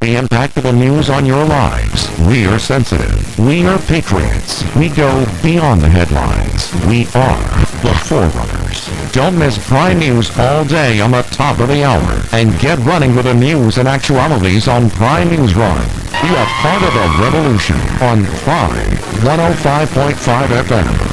the impact of the news on your lives. We are sensitive. We are patriots. We go beyond the headlines. We are the forerunners. Don't miss Prime News all day on the top of the hour. And get running with the news and actualities on Prime News Run. Be a part of the revolution on Prime 105.5 FM.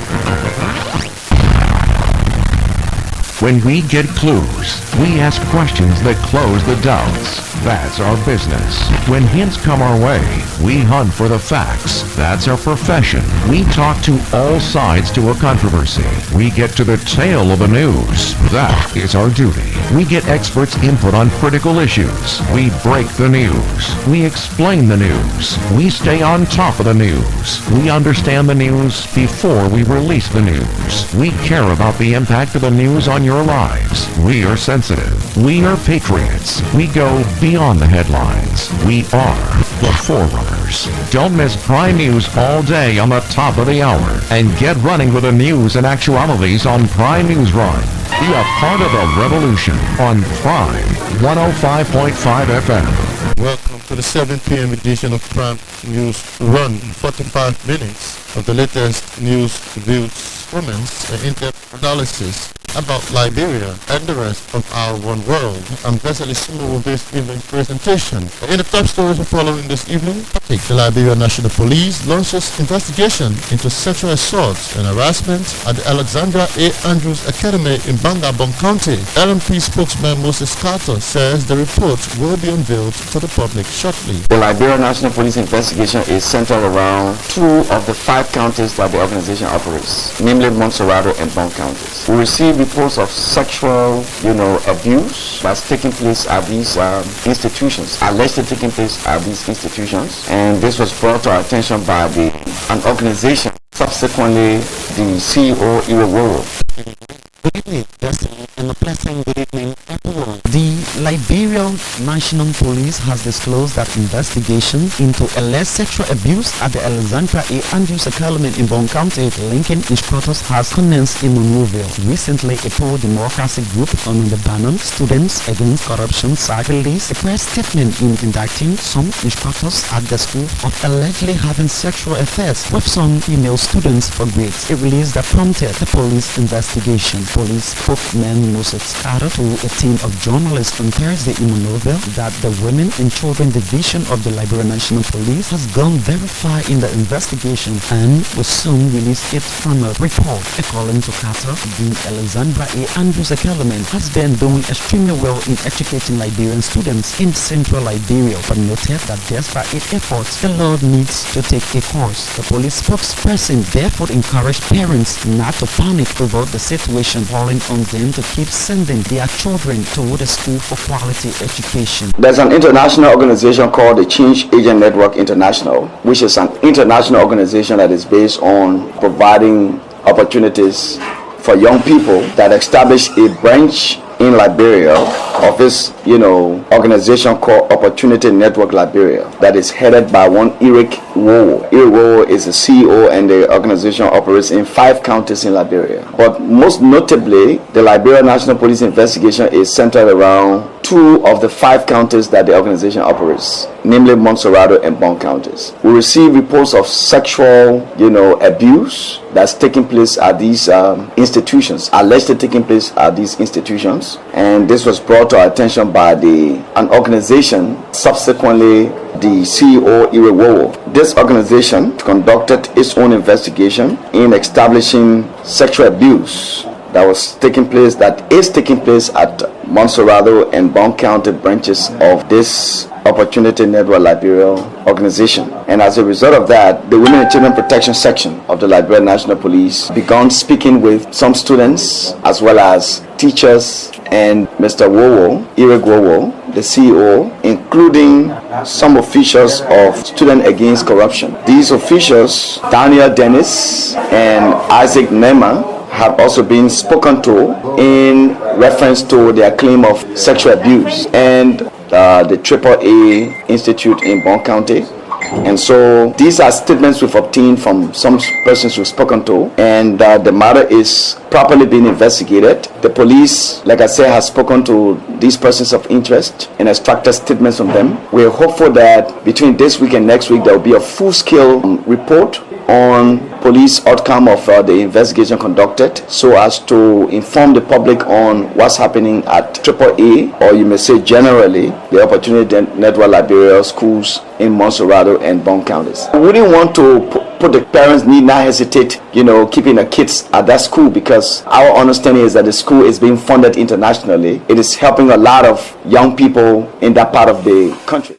When we get clues, we ask questions that close the doubts. That's our business. When hints come our way, we hunt for the facts. That's our profession. We talk to all sides to a controversy. We get to the tail of the news. That is our duty. We get experts' input on critical issues. We break the news. We explain the news. We stay on top of the news. We understand the news before we release the news. We care about the impact of the news on your lives. We are sensitive. We are patriots. We go beyond the headlines. We are the forerunners. Don't miss Prime News all day on the top of the hour. And get running with the news and actualities on Prime News Run. Be a part of the revolution on Prime 105.5 FM. Welcome to the 7 p.m. edition of Prime News Run. 45 minutes of the latest news, views, comments, and in-depth analysis about Liberia and the rest of our one world. I'm Vesely Sumo with this evening's presentation. In the top stories we're following this evening, the Liberia National Police launches investigation into sexual assaults and harassment at the Alexandra A. Andrews Academy in Bangabong County. LMP spokesman Moses Carter says the report will be unveiled to the public shortly. The Liberia National Police investigation is centered around 2 of the 5 counties that the organization operates, namely Montserrado and Bong counties. We received reports of sexual, abuse that's taking place at these institutions, allegedly taking place at these institutions, and this was brought to our attention by an organization, subsequently the CEO, Iweworo. Good evening, Destiny, and a pleasant good evening, everyone. The Liberian National Police has disclosed that investigation into alleged sexual abuse at the Alexandra A. Andrews Academy in Bong County, linking instructors, has commenced in Monroeville. Recently, a pro-democracy group under the banner Students Against Corruption released a press statement in indicting some instructors at the school of allegedly having sexual affairs with some female students for grades. A release that prompted the police investigation. Police spokesman Moses Carter told a team of journalists on Thursday in Monroeville that the Women and Children Division of the Liberian National Police has gone very far in the investigation and will soon release its final report. According to Carter, the Alexandra A. Andrews Academy has been doing extremely well in educating Liberian students in central Liberia, but noted that despite its efforts, the law needs to take a course. The police spokesperson therefore encouraged parents not to panic about the situation, calling on them to keep sending their children to the school for quality education. There's an international organization called the Change Agent Network International, which is an international organization that is based on providing opportunities for young people, that established a branch in Liberia of this, organization called Opportunity Network Liberia, that is headed by one Eric Wowo. Eric Wowo is the CEO, and the organization operates in 5 counties in Liberia. But most notably, the Liberia National Police investigation is centered around 2 of the 5 counties that the organization operates, namely Montserrado and Bong counties. We receive reports of sexual, abuse that's taking place at these institutions, allegedly taking place at these institutions, and this was brought to our attention by an organization, subsequently the CEO, Iweworo. This organization conducted its own investigation in establishing sexual abuse that is taking place at Montserrado and Bong County branches of this Opportunity Network Liberia organization. And as a result of that, the Women and Children Protection Section of the Liberia National Police began speaking with some students as well as teachers and Mr. Wowo, Eric Wowo, the CEO, including some officials of Students Against Corruption. These officials, Daniel Dennis and Isaac Nema, have also been spoken to in reference to their claim of sexual abuse, and the AAA Institute in Bong County And so these are statements we've obtained from some persons we've spoken to, and the matter is properly being investigated. The police, like I said, has spoken to these persons of interest and extracted statements from them. We're hopeful that between this week and next week there will be a full-scale report on police outcome of the investigation conducted, so as to inform the public on what's happening at AAA, or you may say generally, the Opportunity Network Liberia schools in Monserrado and Bond counties. We wouldn't want to put the parents need not hesitate, keeping the kids at that school, because our understanding is that the school is being funded internationally. It is helping a lot of young people in that part of the country.